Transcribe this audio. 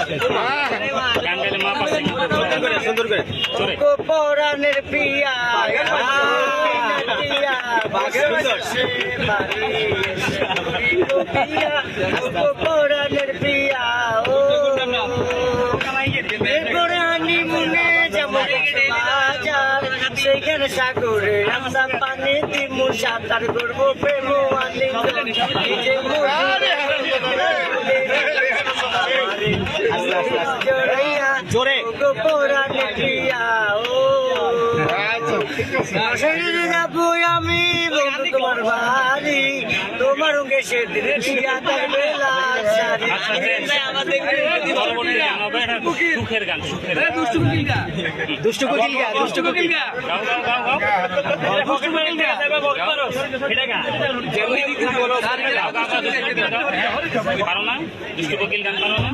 গান গাইলে মা পাশে সুন্দর করে পরাণের প্রিয়া পরাণের প্রিয়া ও মনে যেমন বাজার সেখানে সাগরে আমরা পানি দিমু সাঁতার করবো প্রেম জোরে পরাণের প্রিয়া ও যাবো আমি তোমার বাড়ি তোমার গেছে বেলা সুখের গান দুষ্টু কোকিল গা দুষ্টু কোকিল গা পারো না দুষ্টু কোকিল গান পারো না